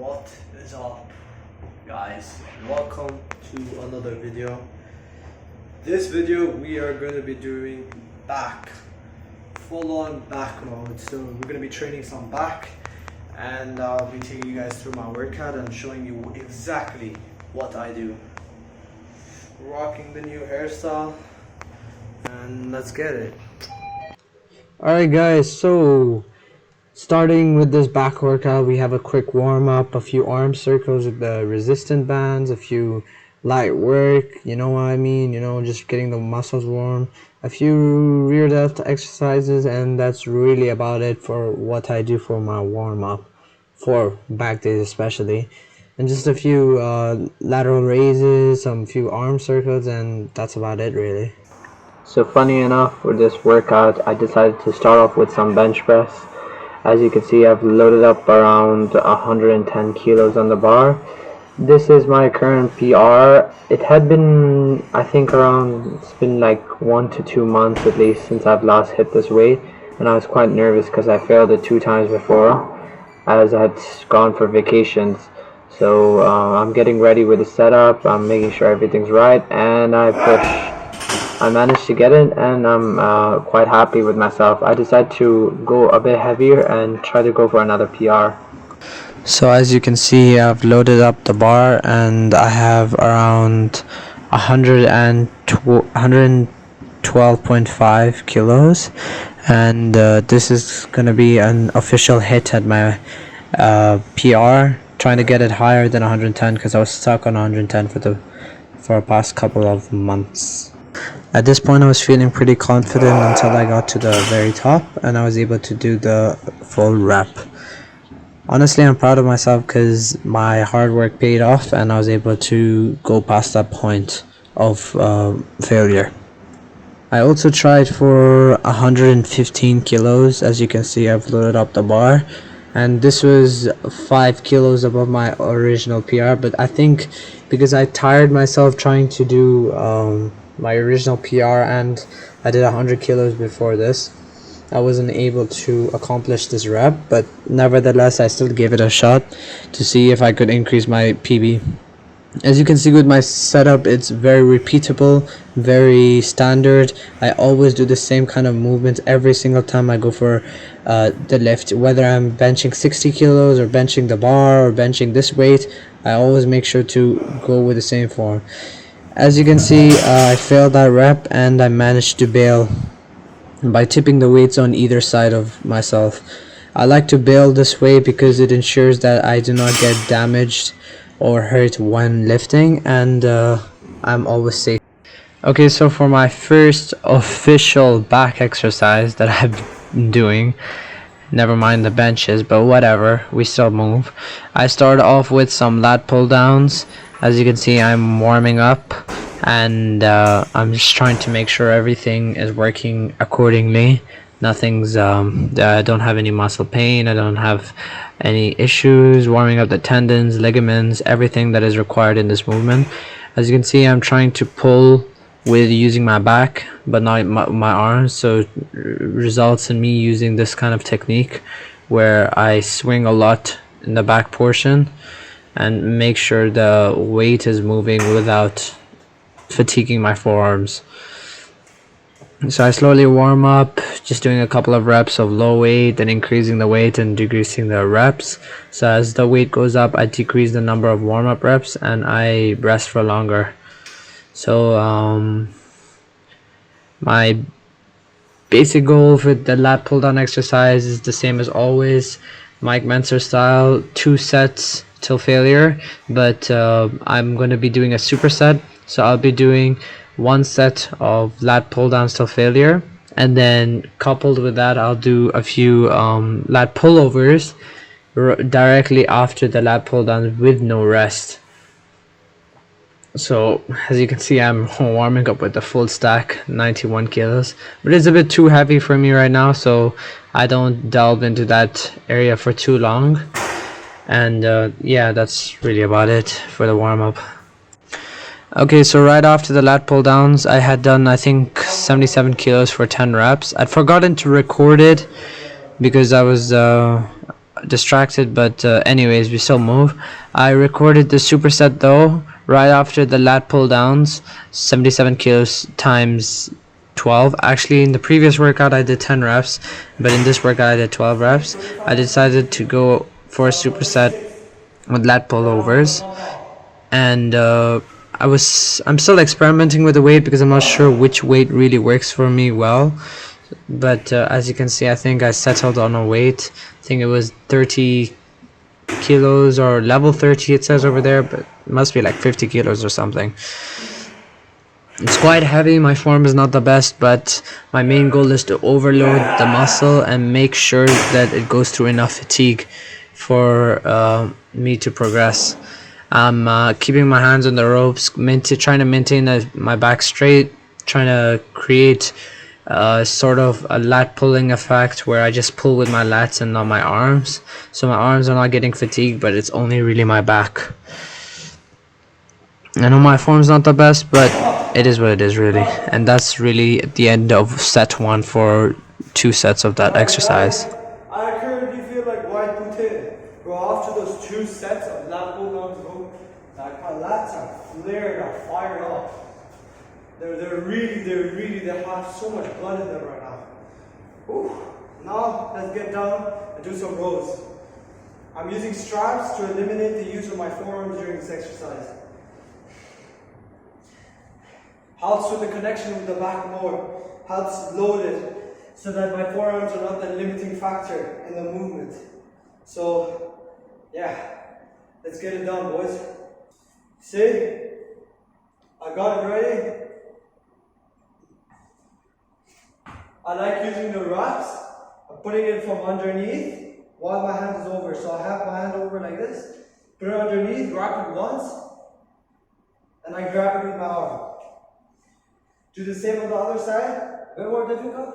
What is up, guys? Welcome to another video. This video we are going to be doing full-on back mode. So we're going to be training some back, and I'll be taking you guys through my workout and showing you exactly what I do. Rocking the new hairstyle, and let's get it. Alright guys, so starting with this back workout, we have a quick warm-up, a few arm circles with the resistant bands, a few light work, you know what I mean, just getting the muscles warm, a few rear delta exercises, and that's really about it for what I do for my warm-up, for back days especially, and just a few lateral raises, some few arm circles, and that's about it really. So funny enough, for this workout I decided to start off with some bench press. As you can see, I've loaded up around 110 kilos on the bar. This is my current PR. It had been, I think, it's been like 1 to 2 months at least since I've last hit this weight, and I was quite nervous because I failed it 2 times before as I had gone for vacations. So I'm getting ready with the setup, I'm making sure everything's right, and I managed to get it, and I'm quite happy with myself. I decided to go a bit heavier and try to go for another PR. So as you can see, I've loaded up the bar and I have around 112.5 kilos, and this is gonna be an official hit at my PR, trying to get it higher than 110 because I was stuck on 110 for the past couple of months. At this point I was feeling pretty confident until I got to the very top and I was able to do the full rep. Honestly, I'm proud of myself because my hard work paid off and I was able to go past that point of failure. I also tried for 115 kilos. As you can see, I've loaded up the bar, and this was 5 kilos above my original PR, but I think because I tired myself trying to do my original PR and I did 100 kilos before this, I wasn't able to accomplish this rep, but nevertheless I still gave it a shot to see if I could increase my PB. As you can see with my setup, it's very repeatable, very standard. I always do the same kind of movements every single time I go for the lift, whether I'm benching 60 kilos or benching the bar or benching this weight. I always make sure to go with the same form. As you can see, I failed that rep and I managed to bail by tipping the weights on either side of myself. I like to bail this way because it ensures that I do not get damaged or hurt when lifting, and I'm always safe. Okay, so for my first official back exercise that I've been doing, never mind the benches, but whatever, we still move. I started off with some lat pull downs. As you can see, I'm warming up and I'm just trying to make sure everything is working accordingly. Nothing's I don't have any muscle pain, I don't have any issues warming up the tendons, ligaments, everything that is required in this movement. As you can see, I'm trying to pull with using my back but not my arms, so it results in me using this kind of technique where I swing a lot in the back portion and make sure the weight is moving without fatiguing my forearms. So I slowly warm up, just doing a couple of reps of low weight, then increasing the weight and decreasing the reps. So as the weight goes up, I decrease the number of warm-up reps and I rest for longer. So my basic goal for the lat pull down exercise is the same as always, Mike Mentzer style, 2 sets till failure, but I'm going to be doing a superset. So I'll be doing 1 set of lat pull downs till failure, and then coupled with that I'll do a few lat pullovers directly after the lat pull downs with no rest. So as you can see, I'm warming up with the full stack, 91 kilos, but it's a bit too heavy for me right now, so I don't delve into that area for too long. And yeah, that's really about it for the warm-up. Okay, so right after the lat pull downs, I had done, I think, 77 kilos for 10 reps. I'd forgotten to record it because I was distracted, but anyways, we still move. I recorded the superset though right after the lat pull downs, 77 kilos times 12. Actually, in the previous workout I did 10 reps, but in this workout I did 12 reps. I decided to go for a superset with lat pullovers, and I'm still experimenting with the weight because I'm not sure which weight really works for me well. But as you can see, I think I settled on a weight. I think it was 30 kilos or level 30 it says over there, but it must be like 50 kilos or something. It's quite heavy. My form is not the best, but my main goal is to overload the muscle and make sure that it goes through enough fatigue for me to progress. I'm keeping my hands on the ropes, trying to maintain my back straight, trying to create sort of a lat pulling effect where I just pull with my lats and not my arms, so my arms are not getting fatigued, but it's only really my back. I know my form's not the best, but it is what it is really, and that's really the end of set 1 for 2 sets of that exercise. I currently feel like white booted. Go after those 2 sets of lat pull downs, like my lats are flared, are fired up. They have so much blood in them right now. Whew. Now let's get down and do some rows. I'm using straps to eliminate the use of my forearms during this exercise. Helps with the connection with the back more. Helps load it so that my forearms are not the limiting factor in the movement. So yeah, let's get it done, boys. See? I got it ready. I like using the wraps. I'm putting it from underneath while my hand is over. So I have my hand over like this, put it underneath, wrap it once, and I grab it with my arm. Do the same on the other side. A bit more difficult,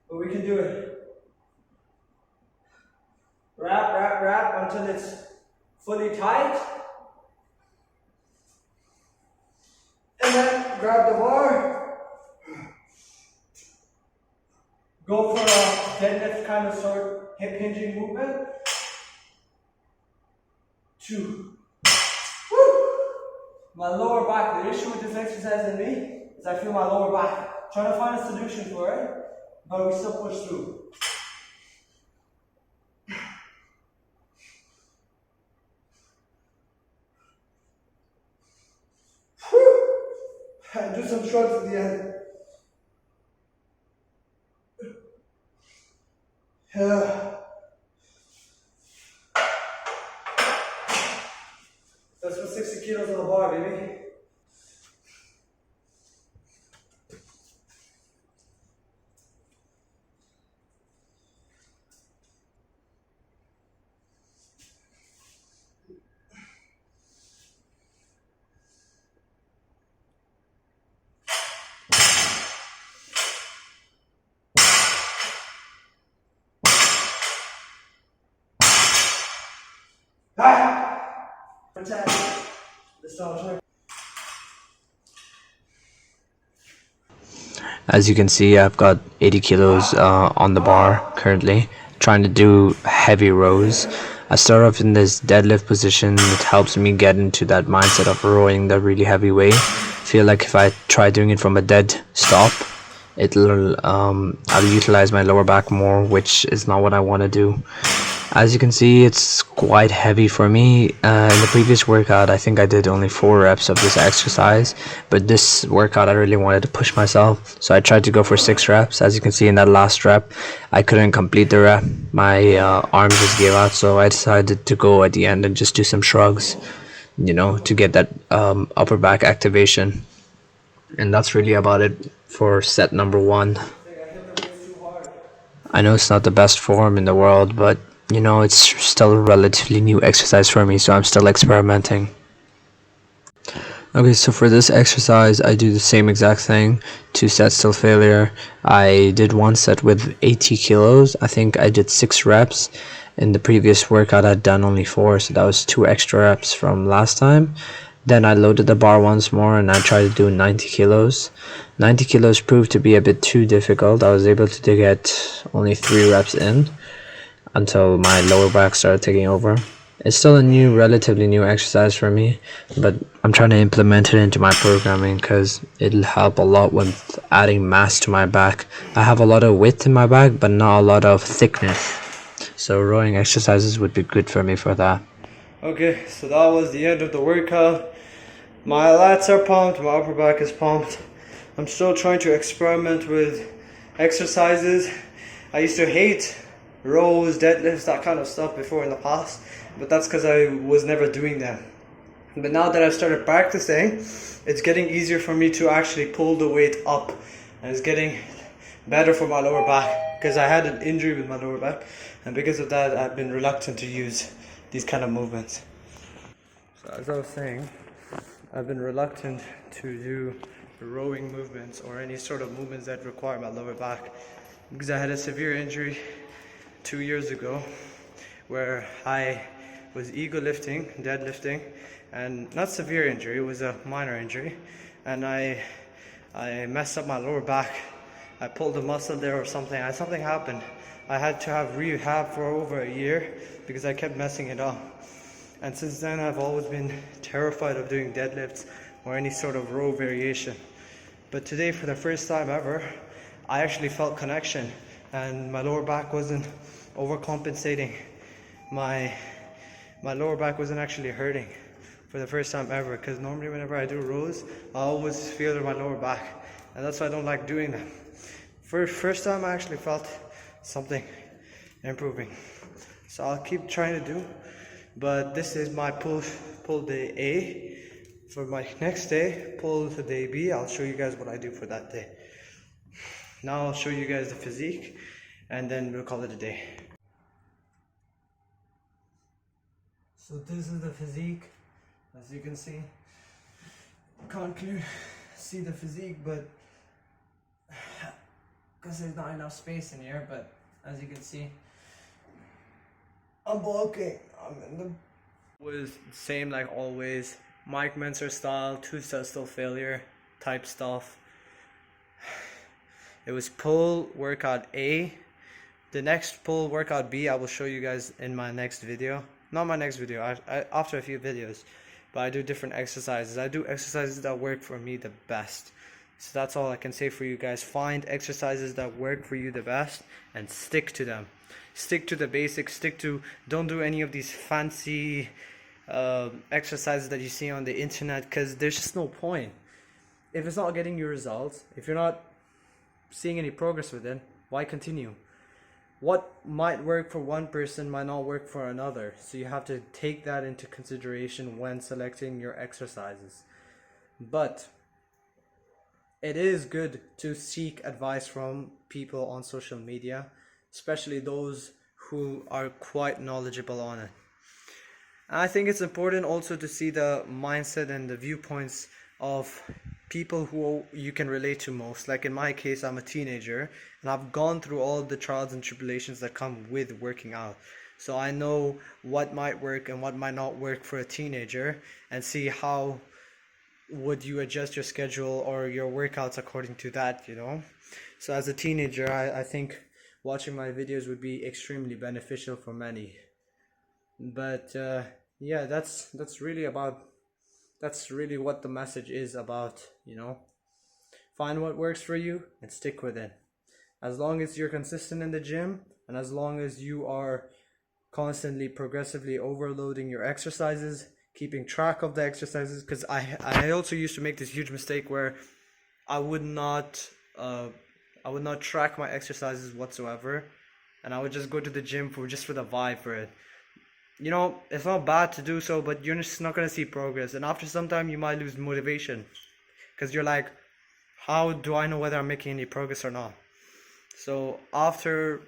but we can do it. Wrap until it's fully tight. And then grab the bar. Go for a deadlift kind of sort, hip hinging movement. 2. Woo! My lower back, the issue with this exercise in me is I feel my lower back. Trying to find a solution for it, but we still push through. Woo! And do some shrugs at the end. That's for 60 kilos on the bar, baby. As you can see, I've got 80 kilos on the bar currently, trying to do heavy rows. I start off in this deadlift position. It helps me get into that mindset of rowing the really heavy weight. I feel like if I try doing it from a dead stop, I'll utilize my lower back more, which is not what I want to do. As you can see, it's quite heavy for me. In the previous workout, I think I did only 4 reps of this exercise, but this workout I really wanted to push myself, so I tried to go for 6 reps. As you can see in that last rep, I couldn't complete the rep. My arms just gave out, so I decided to go at the end and just do some shrugs, you know, to get that upper back activation. And that's really about it for set number 1. I know it's not the best form in the world, but you know, it's still a relatively new exercise for me, so I'm still experimenting. Okay, so for this exercise, I do the same exact thing. 2 sets till failure. I did 1 set with 80 kilos. I think I did 6 reps. In the previous workout, I'd done only 4, so that was 2 extra reps from last time. Then I loaded the bar once more and I tried to do 90 kilos. 90 kilos proved to be a bit too difficult. I was able to get only 3 reps in. until my lower back started taking over. It's still a relatively new exercise for me, but I'm trying to implement it into my programming because it'll help a lot with adding mass to my back. I have a lot of width in my back, but not a lot of thickness. So rowing exercises would be good for me for that. Okay, so that was the end of the workout. My lats are pumped, my upper back is pumped. I'm still trying to experiment with exercises. I used to hate rows, deadlifts, that kind of stuff before in the past, but that's because I was never doing them. But now that I've started practicing, it's getting easier for me to actually pull the weight up, and it's getting better for my lower back because I had an injury with my lower back, and because of that I've been reluctant to use these kind of movements. So as I was saying, I've been reluctant to do rowing movements or any sort of movements that require my lower back because I had a severe injury 2 years ago where I was ego lifting, deadlifting, and not severe injury, it was a minor injury, and I messed up my lower back. I pulled a muscle there or something. Something happened. I had to have rehab for over a year because I kept messing it up. And since then I've always been terrified of doing deadlifts or any sort of row variation. But today, for the first time ever, I actually felt connection and my lower back wasn't overcompensating. My lower back wasn't actually hurting for the first time ever, because normally whenever I do rows, I always feel in my lower back, and that's why I don't like doing them. First time I actually felt something improving. So I'll keep trying to do, but this is my pull day A. For my next day, pull to day B. I'll show you guys what I do for that day. Now I'll show you guys the physique, and then we'll call it a day. So this is the physique, as you can see. Can't clearly see the physique, but because there's not enough space in here, but as you can see, I'm bulking. I'm in the was same like always. Mike Menser style, 2-set still failure type stuff. It was pull workout A. The next pull workout B I will show you guys in my next video. Not my next video, after a few videos. But I do different exercises. I do exercises that work for me the best. So that's all I can say for you guys. Find exercises that work for you the best and stick to them. Stick to the basics. Don't do any of these fancy exercises that you see on the internet, because there's just no point. If it's not getting you results, if you're not seeing any progress with it, why continue? What might work for one person might not work for another, so you have to take that into consideration when selecting your exercises. But it is good to seek advice from people on social media, especially those who are quite knowledgeable on it. I think it's important also to see the mindset and the viewpoints of people who you can relate to most. Like in my case, I'm a teenager and I've gone through all the trials and tribulations that come with working out. So I know what might work and what might not work for a teenager, and see how would you adjust your schedule or your workouts according to that, you know. So as a teenager, I think watching my videos would be extremely beneficial for many. But yeah, that's really what the message is about, you know. Find what works for you and stick with it. As long as you're consistent in the gym, and as long as you are constantly progressively overloading your exercises, keeping track of the exercises, because I also used to make this huge mistake where I would not track my exercises whatsoever, and I would just go to the gym for the vibe for it. You know, it's not bad to do so, but you're just not going to see progress, and after some time you might lose motivation, because you're like, how do I know whether I'm making any progress or not? So after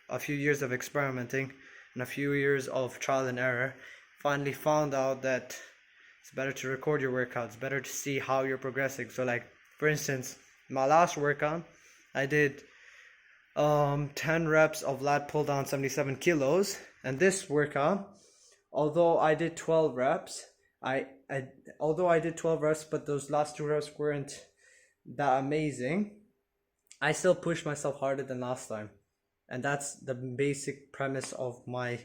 a few years of experimenting and a few years of trial and error, finally found out that it's better to record your workouts, better to see how you're progressing. So like, for instance, my last workout, I did 10 reps of lat pull down 77 kilos, and this workout, although I did 12 reps, but those last 2 reps weren't that amazing, I still pushed myself harder than last time, And that's the basic premise of my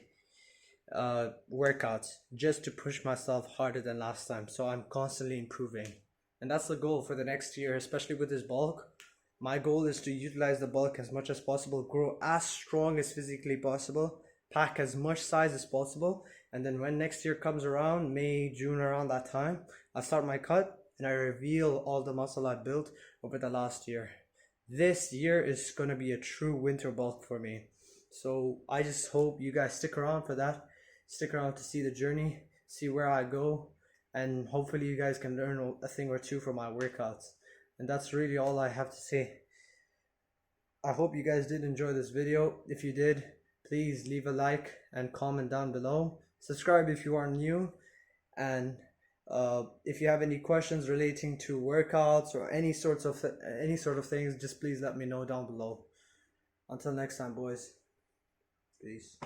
workouts, just to push myself harder than last time, so I'm constantly improving. And that's the goal for the next year, especially with this bulk. My goal is to utilize the bulk as much as possible, grow as strong as physically possible, pack as much size as possible, and then when next year comes around, May, June, around that time, I start my cut and I reveal all the muscle I built over the last year. This year is going to be a true winter bulk for me. So I just hope you guys stick around for that. Stick around to see the journey, see where I go, and hopefully you guys can learn a thing or two from my workouts. And that's really all I have to say. I hope you guys did enjoy this video. If you did, please leave a like and comment down below. Subscribe if you are new, and if you have any questions relating to workouts or any sort of things, just please let me know down below. Until next time, boys. Peace.